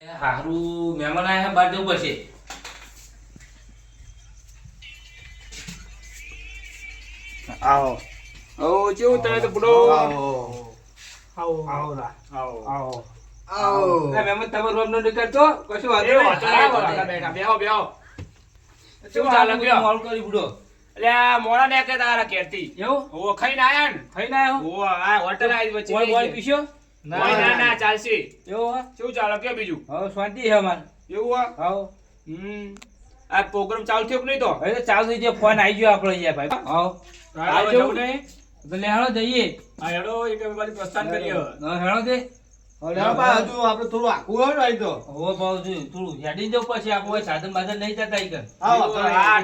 હારું મહેમાન આયા બાર જવું પડશે. આવો ઓ કેવું તમે તો બુડો આવો આવો આવો રા આવો આવો આવો મહેમાન તમે રોમ નો નીકળતો કશું વાંધો નહીં. બેઠા બેહો બેહો શું ચાલે કયો મોલ કરી બુડો? એટલે આ મોડા ને કે તારા કેરતી એવું ઓ ખાઈને આયા ને ખાઈને આયો? ઓ આ હોટલ આવી વચ્ચે બોલ બોલ પીશો? ના ના ચાલશે. એવું શું ચાલે કે બીજું હવે શાંતિ છે અમાર. એવું હા હવે આ પ્રોગ્રામ ચાલુ થયો કે નહીં તો હવે તો ચાલુ થઈ ગયો. ફોન આવી ગયો આપણો અહીંયા ભાઈ. હવે આ જવું નહીં તો લેહાડો જઈએ. આ હેડો એક બાજુ પ્રસ્થાન કરીએ હવે હેડો દે. હજુ આપણે થોડું આખું હોય ને આવી તો હવે ભાવ થોડું હેડી જવું પછી આપણે સાધન બાધન લઈ જતા ઈ કર. આ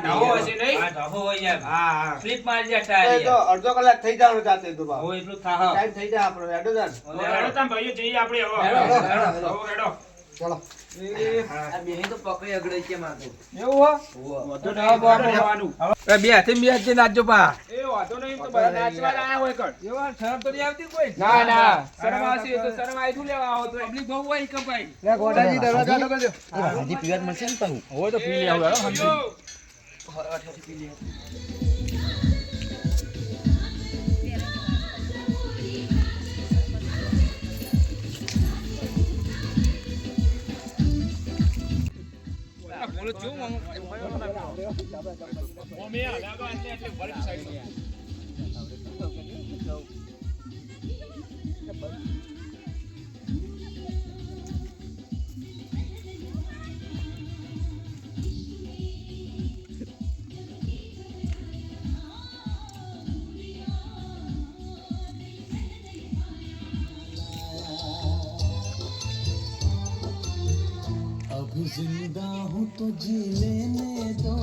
ઢાબો હશે નહીં આ ઢાબો હોય યાર. હા હા સ્લીપ મારી જાય એ ટાયર તો યાર. અડધો કલાક થઈ જવાનું જાતે તો બાપ હવે એટલું થાહ. ટાઈમ થઈ જાય આપણો હેડો જાન હેડો તમે ભાઈઓ જઈએ આપણે હવે હેડો, હેડો. હવે હેડો ચલો આ બેહી તો પકડી અગડે છે માતો. એવું હો વધુ ના બોર રહેવાનું બે હાથે બે હાથે નાચજો પા. એ વાતો નહીં તો બધા નાચવા આયા હોય કર એવા શરમ તો નહીં આવતી કોઈ? ના ના શરમ આવશે તો શરમ આઈ શું લેવા આવો તો પબ્લિક બહુ હોય કે ભાઈ લે ગોડાજી દરવાજા લો કરજો હાજી પીવાર મળશે ને પાછું. હોય તો પી લેવું હેડો સમજી બોલો જો ઓમે લાગો એટલે વળી સાઈડ अब जिंदा हूँ तो जी लेने दो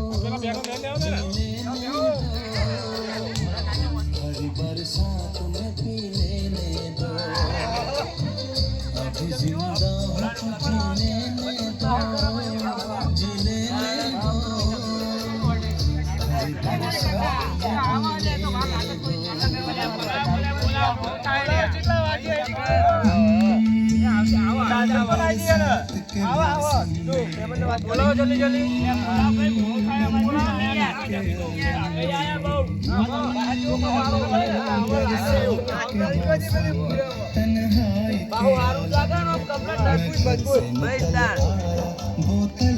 हरी बरसात में पी लेने दो अभी जिंदा हूँ तो जी लेने दो जी लेने दो हरी बरसात બોલો જલ્દી જલ્દી बोतल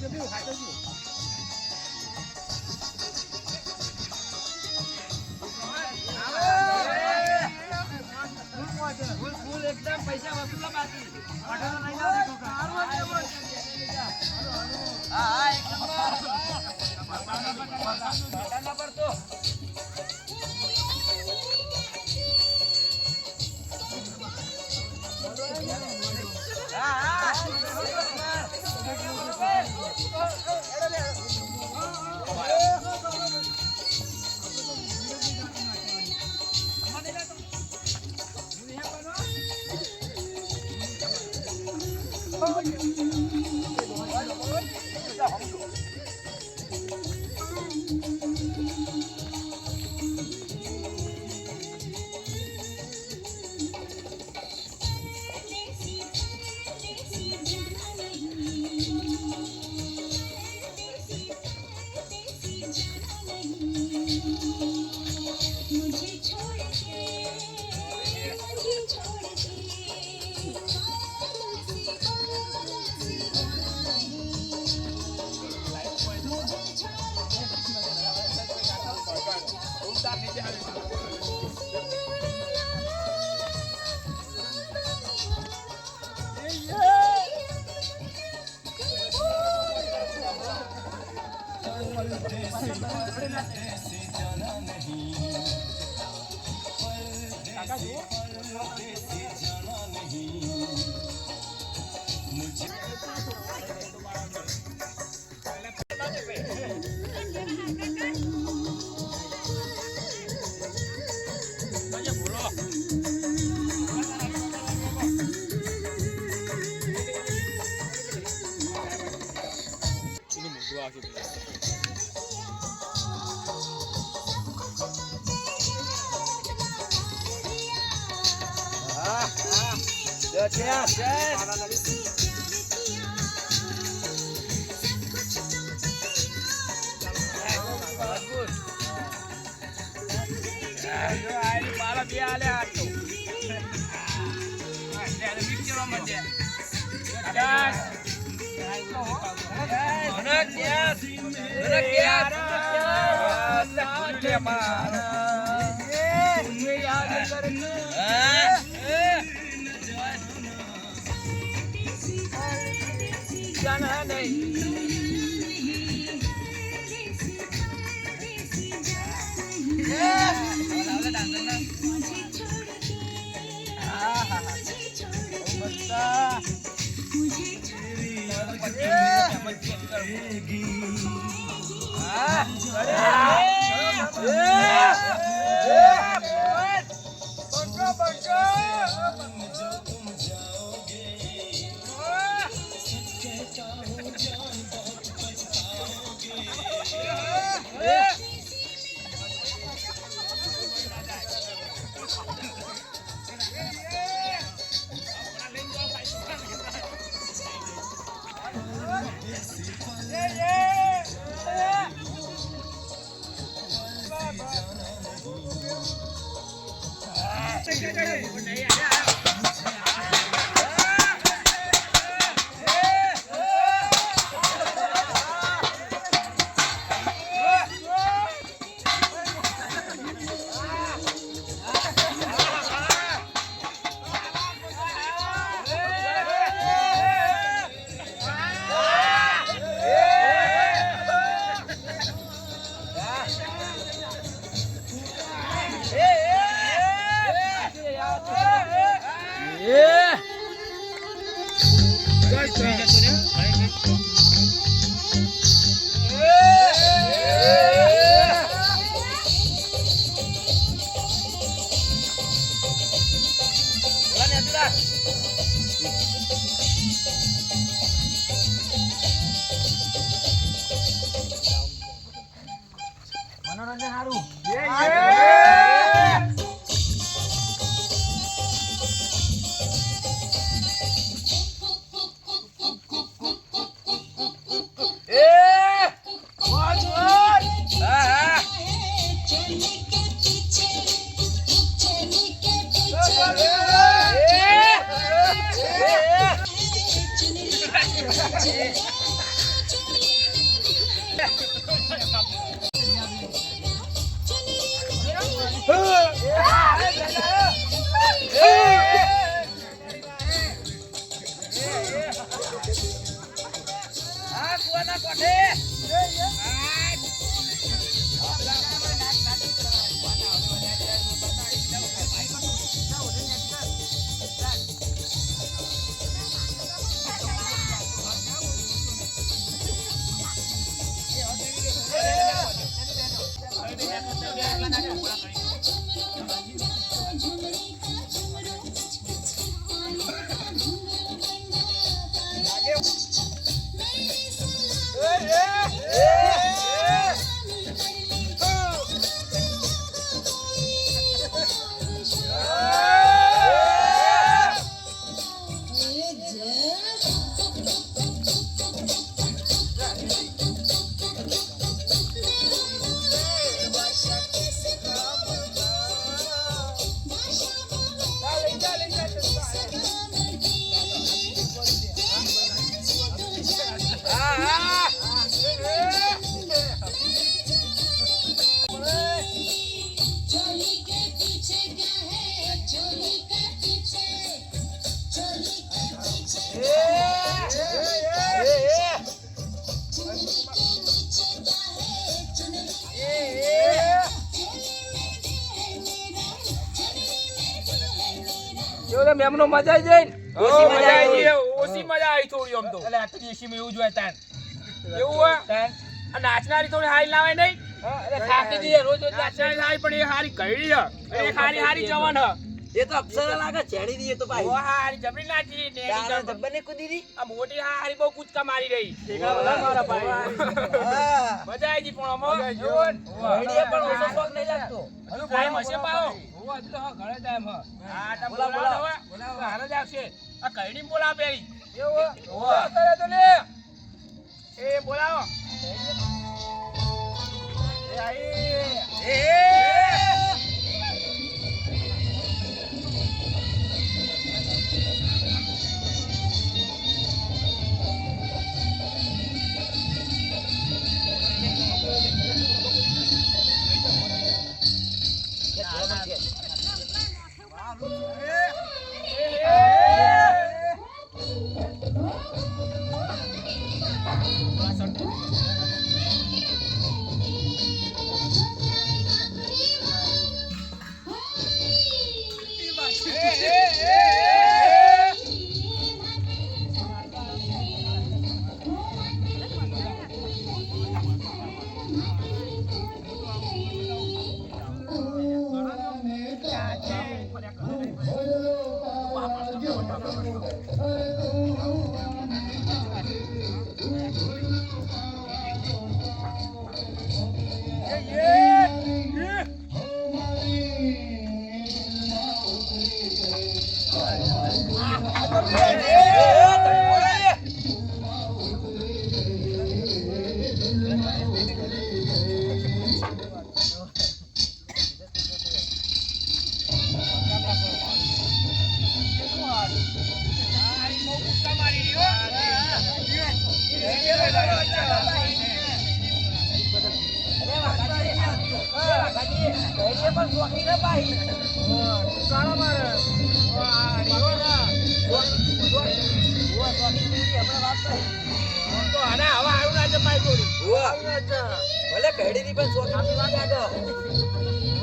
भी उठाया રાખી મેમનો મજા આવી જાય ને ઓછી મજા આવી ઓછી મજા આવી થોડી આમ તો એટલે આ તો દેશીમાં એવું જ હોય તાન એવું હોય આ નાચનારી થોડી હારી લાવે નહીં એટલે થાકી જઈએ રોજ રોજ નાચનારી હારી પણ એ હારી કઈડી હ એ હારી જવાન હ એ તો અપ્સરા લાગે ચેડી દી એ તો ભાઈ ઓ હારી જબરી નાચી ને દબ્બને કૂદી દી આ મોટી હારી બહુ કૂદકા મારી રહી ઠીકા બધા મારા ભાઈ મજા આવી જી પણ અમો જોન આઈડિયા પણ ઓછો શોખ નહીં લાગતો ટાઈમ હશે પાઓ ઓ હજુ તો ઘરે ટાઈમ હ આ તા બોલા હવે હારે જ આવશે આ કઈડી બોલા પેરી એવું કરે તો લે એ બોલાવો એ આઈ ભલે કઈડી ની પણ શોખની વાત આગળ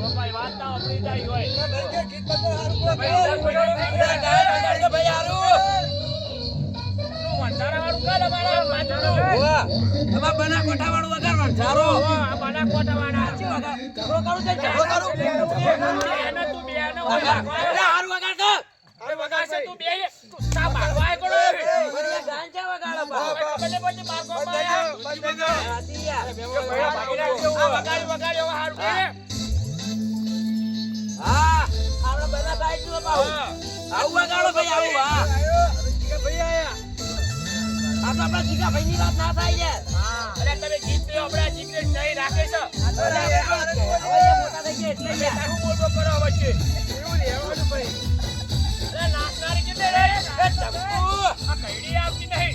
ભાઈ વાત ના આપણી જાય હોય ભાઈ હારું વંચારા વાળું કાલે મારા માથું તમાર બના કોઠા વાળું વગર વંચારો આ બના કોટા વાળા ઝઘડો કરું છે ઝઘડો કરું એને તું બે ને હારું વગર તો હવે વગાડશે તું બે તું સા મારવાય કોડો મને ગાન છે વગાડો બા કબલે પછી માર કો માયા આતિયા વગાડી વગાડી હવે હારું કે હા આપણે બધા સાઈડ નું પાઉ આવું વગાડો ભાઈ આવું હા ભાઈ આયા આ તો આપણા જીગા ભાઈ ની વાત ના થાય છે અરે તમે જીત લ્યો આપણે જીગને નહીં રાખે છે મોટા થઈ ગયા એટલે યાર તારું મોટો કરો વચ્ચે એવું લેવાનું ભાઈ અરે નાચનારી કે રે એ ચંપુ આ કઈડી આવતી નહીં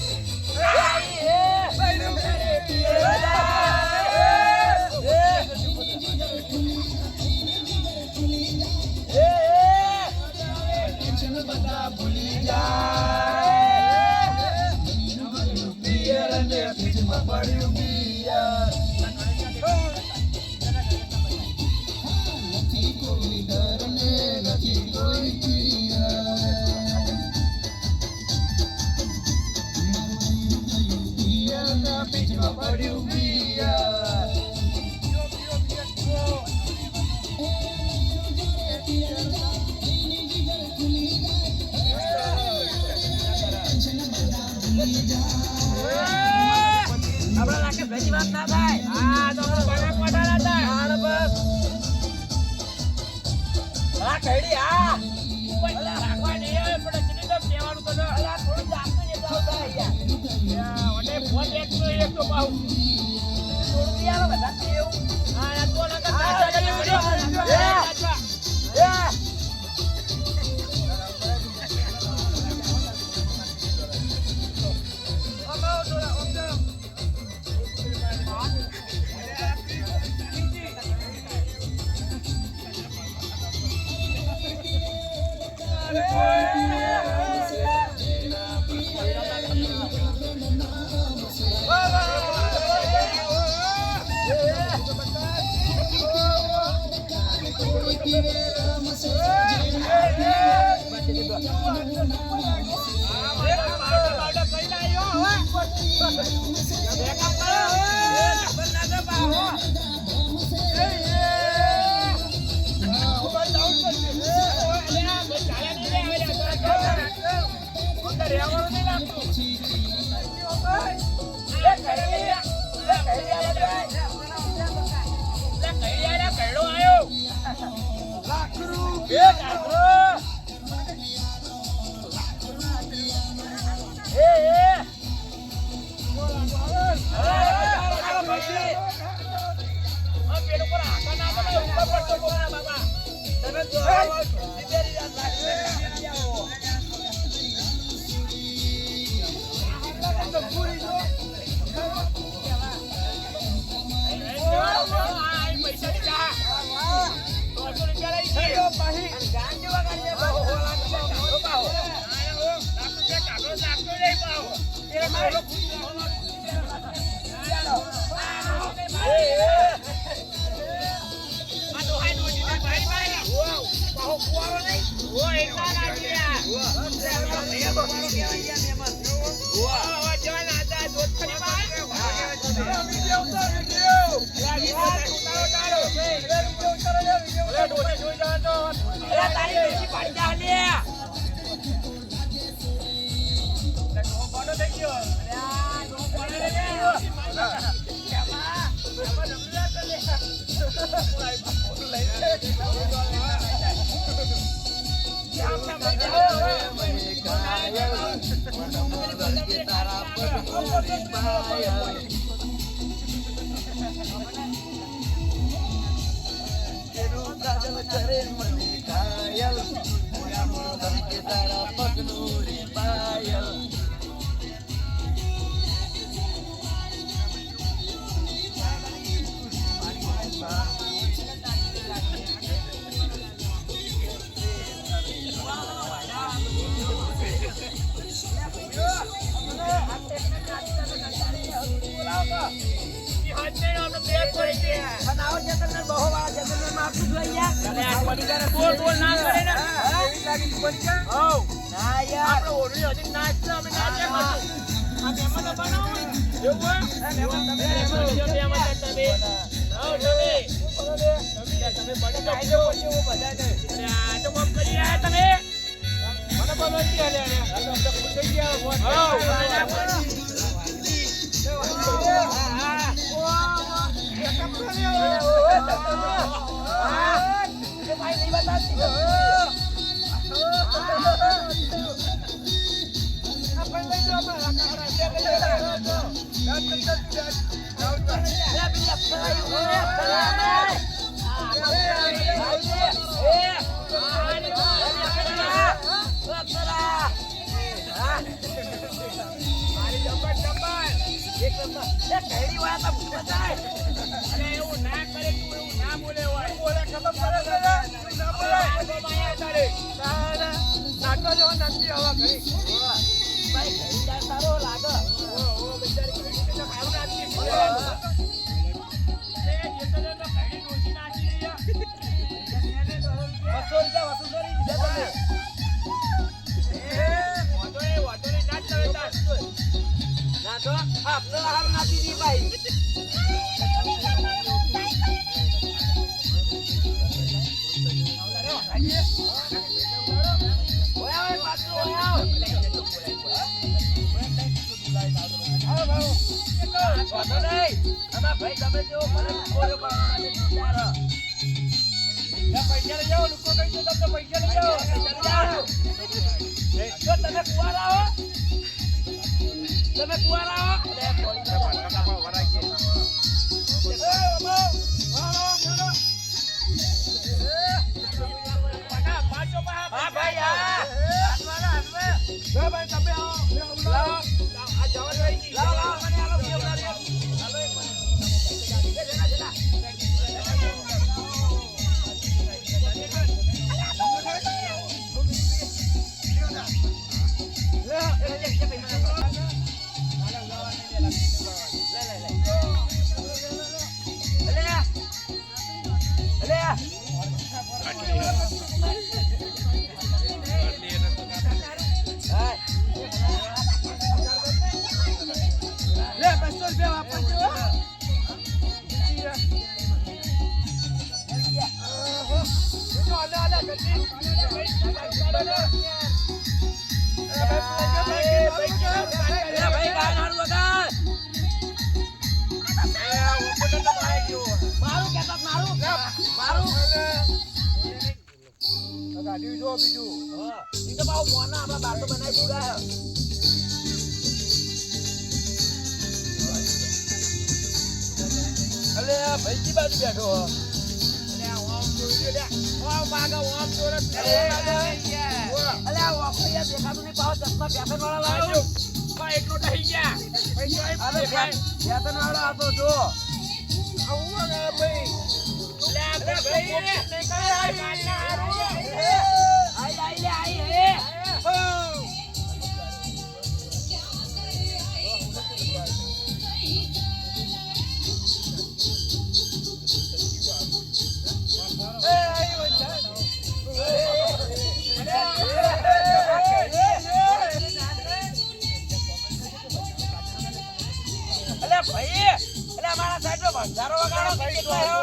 આપણા લાગે ભાઈ વાત ના થાય આ તો બના કોટા ના થાય હાલ બસ હા કઈડી હા રાખવા નહીં આવે પણ ચીની તો કહેવાનું તો અલા થોડું જાગતું ને જાવ થાય યાર ઓને ફોન એક તો પાઉ થોડું યાર બધા કેવું આ આ તો ના કરતા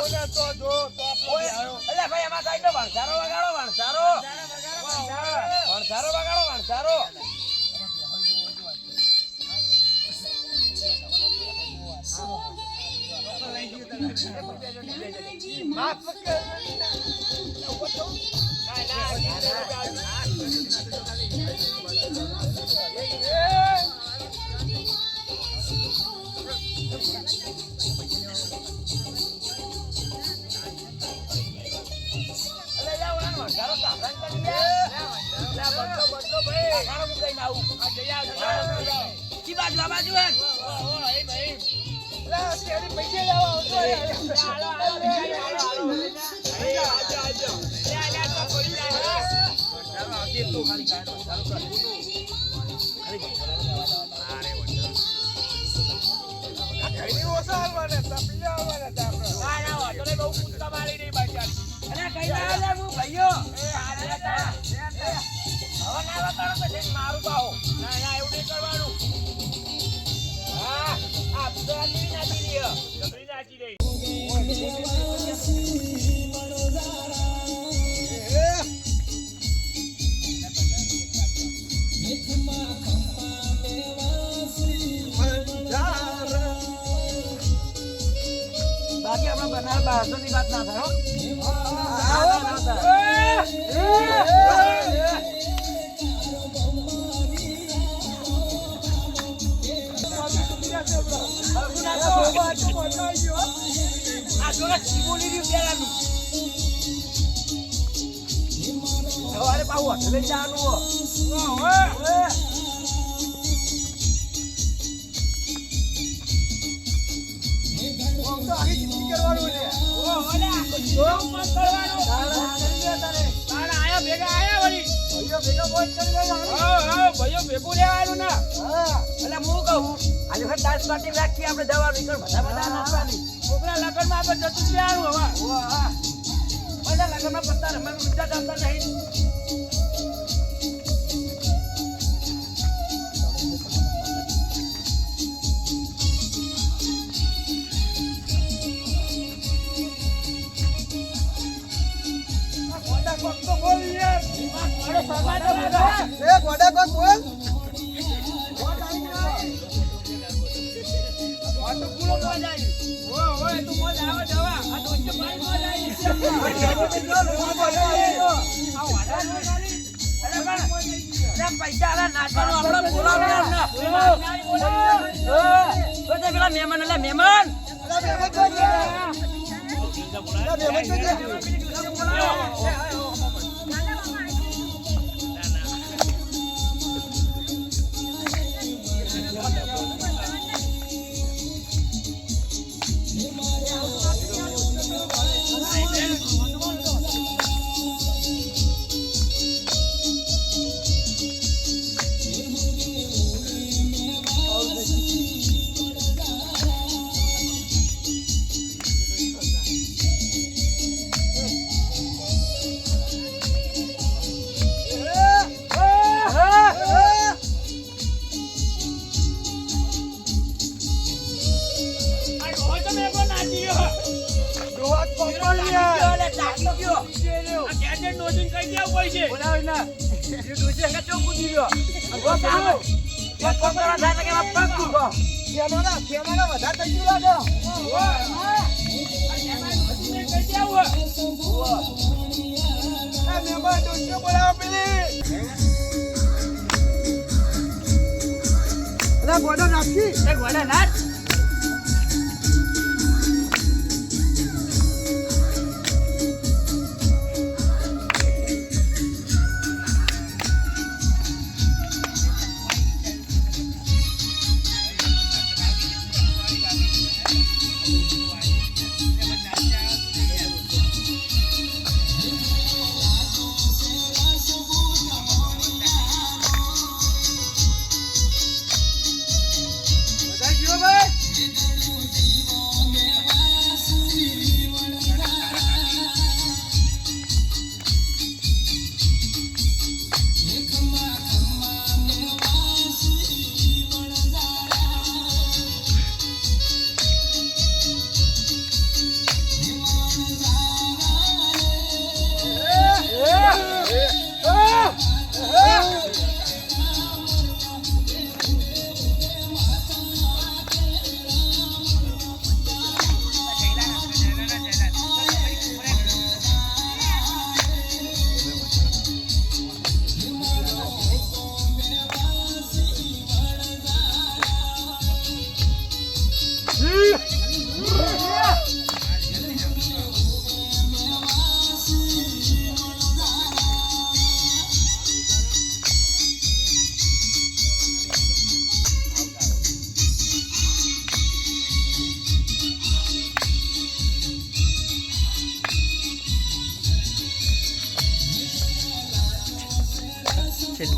અલ્યા ભાઈ એમાં સાઈડ વણસારો વગાડો વણસારો વગાડો વણસારો મારું પાહો ના એવું નહીં કરવાનું હા આ નાચી રહી બાકી આપણે બનાવ 1200 ની વાત ના થાય અરે પાહુ હોટલે જવાનું ભેગું લેવાનું ને એટલે હું કહું આજે વખત ડાન્સ પાર્ટી રાખીએ આપણે જવાનું બધા નાચવાની છોકરા લગ્નમાં આપણે જતું લેવાનું હવે બધા લગ્નમાં પત્તા રમવાનું બીજા જતા નહીં પૈસા નાચવાનું આપણે બોલાવ પેલા મહેમાન એટલે મહેમાન ગોડો નાખી ગોડા નાચ ભાઈ છે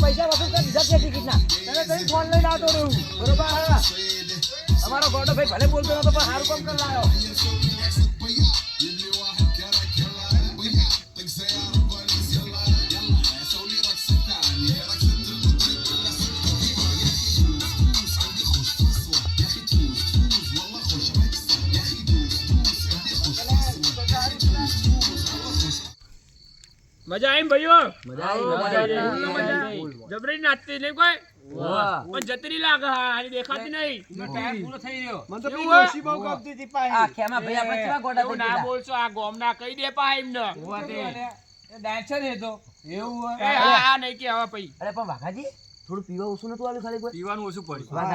પૈસા વસૂલ કરી દીધા છે ટિકિટના ફોન લઈને આવતો રહ્યું બરોબર અમારો ગોડો ભાઈ ભલે બોલતો નતો પણ સારું કામ કરી લાયો મજા આવી ભાઈઓ જબરી નાચતી નહીં કોઈ પણ જતરી લાગે હારી દેખાતી નહીં પૂરો થઈ રહ્યો. મને તો પેલી ડોશી બહુ ગમતી હતી પાછી. આ ખેમા ભાઈ આપણે કેવા ગોડા એવું થઈ ના ગયા બોલશો આ ગોમના કહી દે પા એમને ડાન્સર એ તો એવું એ હા નહીં કે હવે પઈ અરે પણ વાઘાજી થોડું પીવા ઓછું નતું આલ્યું ખાલી કોઈ પીવાનું ઓછું પડ્યું. વાત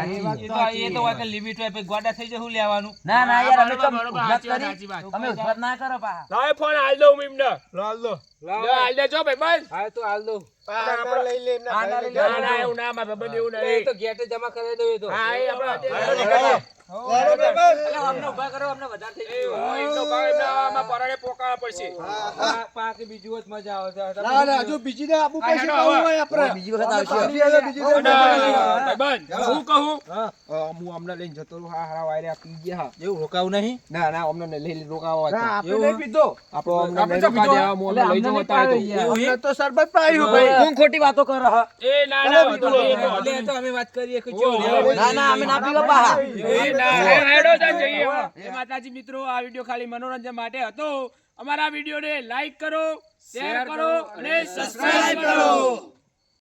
સાચી. એ તો હોય કે લિમિટ હોય પછી ગોડા થઈ જાય શું લેવાનું. ના ના યાર અમે તો બરોબર, ઉદ્ધાત સાચી વાત, કરી સાચી વાત. તમે ઉદ્ધાત ના કરો પા લાવે ફોન હાલ દઉં એમને લાલ દો. હાલ દે જો ભાઈ બસ હા તો હાલ દઉં. આપણે લઈ લે એમના આના ભાઈને લઈ ના ના એવું ના મારા ભાઈબંધ એવું એ નહીં તો ગેટે જમા કરાવી દઉં એ તો. હા એ આપણે લેડો બરાબર. અમને ઉભા કરો અમને વધારે થઈ એ ગયું એમનો ભાઈ એમને આમાં પરાણે પોકાવા પડશે પાકે બીજું જ મજા આવે. ના ના હજુ બીજી ને આપવું હા, પડશે હેડો તો આવું હવે. હોય આપણે. બીજી વખત આવશે બીજી વખત બીજી વખત અને ભાઈબંધ હું કહું હું અમને લઈને જતો રહું હા હારા વાયરે પી ગયા એવું રોકાવું નહીં. ના ના અમને લઈને રોકાવા ના, હતા આપણે નહીં પીધો. આપણો અમને આપણે લઈને તો રોકા પીધો. દેવા હું અમને લઈ જવા હતા તો. અમને તો શરબત પાયું ભાઈ. કોણ ખોટી વાતો કરે હ એ ના ના વાંધો નહીં, એ તો વાંધો એટલે નહીં. તો અમે વાત કરીએ કે ઓ, કેવું ઓ, લેવાનું. ના ના અમે ના પીવા પાહા એ ના હેડો જાન જઈએ હવે. એ માતાજી મિત્રો આ વિડિયો ખાલી મનોરંજન માટે હતો. અમારા વિડિયોને લાઈક કરો, શેર કરો અને સબસ્ક્રાઇબ કરો.